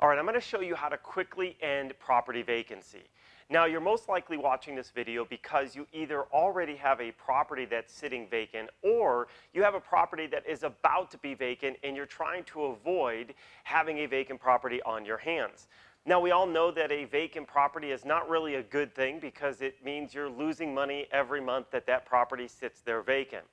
All right, I'm going to show you how to quickly end property vacancy. Now, you're most likely watching this video because you either already have a property that's sitting vacant or you have a property that is about to be vacant and you're trying to avoid having a vacant property on your hands. Now, we all know that a vacant property is not really a good thing because it means you're losing money every month that property sits there vacant.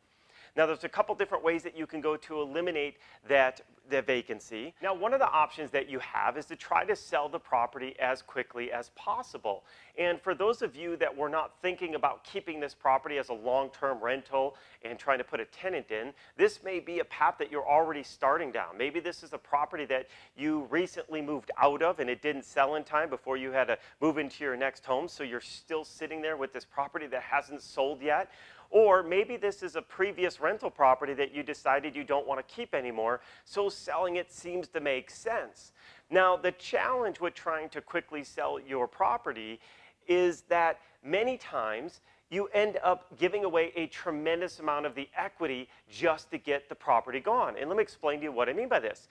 Now, there's a couple different ways that you can go to eliminate the vacancy. Now, one of the options that you have is to try to sell the property as quickly as possible. And for those of you that were not thinking about keeping this property as a long-term rental and trying to put a tenant in, this may be a path that you're already starting down. Maybe this is a property that you recently moved out of and it didn't sell in time before you had to move into your next home, so you're still sitting there with this property that hasn't sold yet. Or maybe this is a previous rental property that you decided you don't want to keep anymore, so selling it seems to make sense. Now, the challenge with trying to quickly sell your property is that many times you end up giving away a tremendous amount of the equity just to get the property gone. And let me explain to you what I mean by this.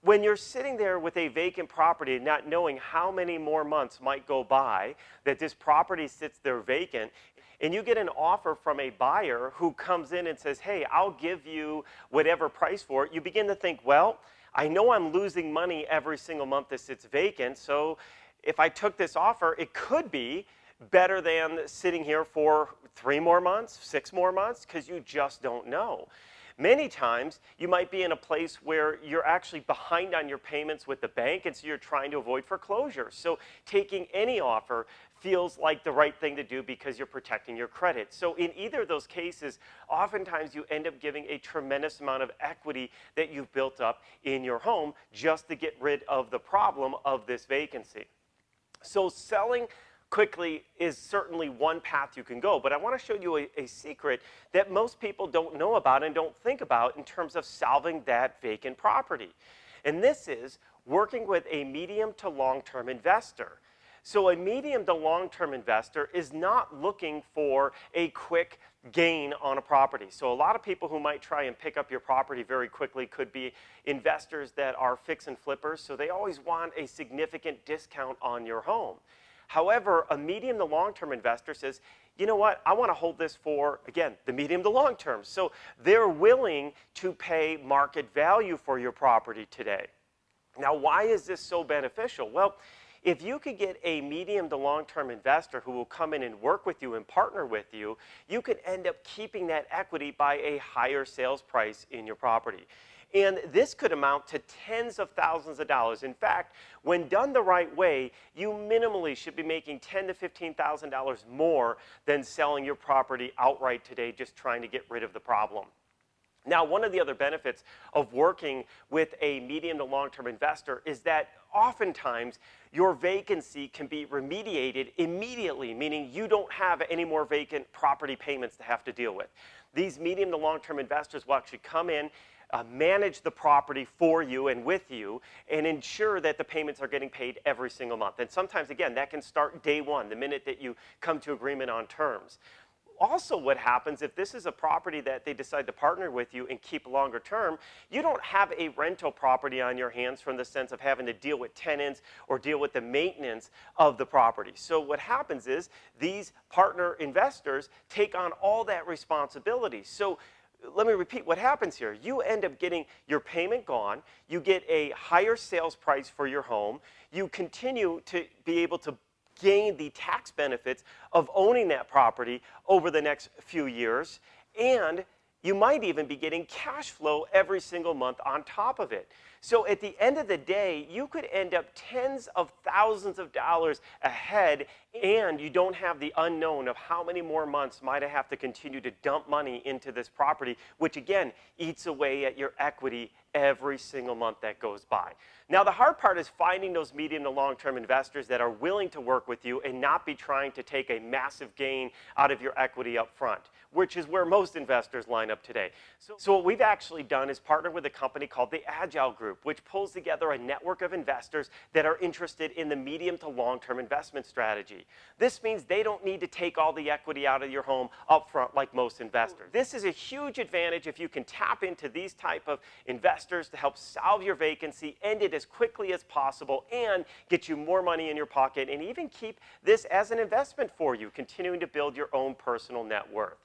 When you're sitting there with a vacant property and not knowing how many more months might go by that this property sits there vacant, and you get an offer from a buyer who comes in and says, hey, I'll give you whatever price for it, you begin to think, well, I know I'm losing money every single month this sits vacant, so if I took this offer, it could be better than sitting here for 3 more months, 6 more months, because you just don't know. Many times, you might be in a place where you're actually behind on your payments with the bank, and so you're trying to avoid foreclosure. So taking any offer feels like the right thing to do because you're protecting your credit. So in either of those cases, oftentimes you end up giving a tremendous amount of equity that you've built up in your home just to get rid of the problem of this vacancy. So selling quickly is certainly one path you can go, but I want to show you a secret that most people don't know about and don't think about in terms of solving that vacant property. And this is working with a medium to long-term investor. So a medium to long-term investor is not looking for a quick gain on a property. So a lot of people who might try and pick up your property very quickly could be investors that are fix and flippers, so they always want a significant discount on your home. However, a medium to long-term investor says, you know what, I want to hold this for, again, the medium to long term. So they're willing to pay market value for your property today. Now, why is this so beneficial? Well, if you could get a medium to long-term investor who will come in and work with you and partner with you, you could end up keeping that equity by a higher sales price in your property. And this could amount to tens of thousands of dollars. In fact, when done the right way, you minimally should be making $10,000 to $15,000 more than selling your property outright today, just trying to get rid of the problem. Now, one of the other benefits of working with a medium to long-term investor is that oftentimes your vacancy can be remediated immediately, meaning you don't have any more vacant property payments to have to deal with. These medium to long-term investors will actually come in, manage the property for you and with you, and ensure that the payments are getting paid every single month. And sometimes, again, that can start day one, the minute that you come to agreement on terms. Also, what happens if this is a property that they decide to partner with you and keep longer term, you don't have a rental property on your hands from the sense of having to deal with tenants or deal with the maintenance of the property. So what happens is these partner investors take on all that responsibility. So let me repeat what happens here. You end up getting your payment gone, you get a higher sales price for your home, you continue to be able to gain the tax benefits of owning that property over the next few years, and you might even be getting cash flow every single month on top of it. So at the end of the day, you could end up tens of thousands of dollars ahead, and you don't have the unknown of how many more months might I have to continue to dump money into this property, which again eats away at your equity every single month that goes by. Now, the hard part is finding those medium to long-term investors that are willing to work with you and not be trying to take a massive gain out of your equity up front, which is where most investors line up today. So what we've actually done is partner with a company called the Agile Group. Group, which pulls together a network of investors that are interested in the medium to long-term investment strategy. This means they don't need to take all the equity out of your home up front like most investors. This is a huge advantage if you can tap into these type of investors to help solve your vacancy, end it as quickly as possible, and get you more money in your pocket, and even keep this as an investment for you, continuing to build your own personal net worth.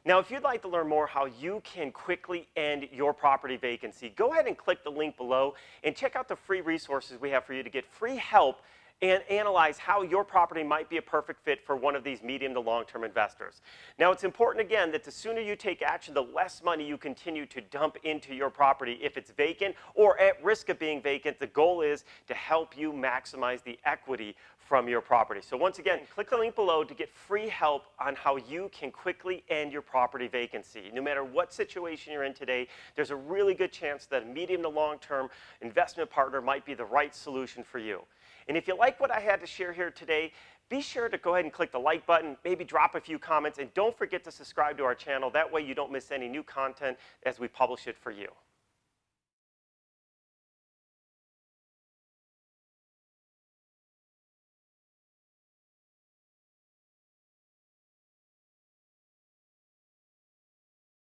Now, if you'd like to learn more how you can quickly end your property vacancy, go ahead and click the link below and check out the free resources we have for you to get free help and analyze how your property might be a perfect fit for one of these medium to long-term investors. Now, it's important, again, that the sooner you take action, the less money you continue to dump into your property if it's vacant or at risk of being vacant. The goal is to help you maximize the equity from your property. So once again, click the link below to get free help on how you can quickly end your property vacancy. No matter what situation you're in today, there's a really good chance that a medium to long-term investment partner might be the right solution for you. And if you like what I had to share here today, be sure to go ahead and click the like button, maybe drop a few comments, and don't forget to subscribe to our channel. That way you don't miss any new content as we publish it for you.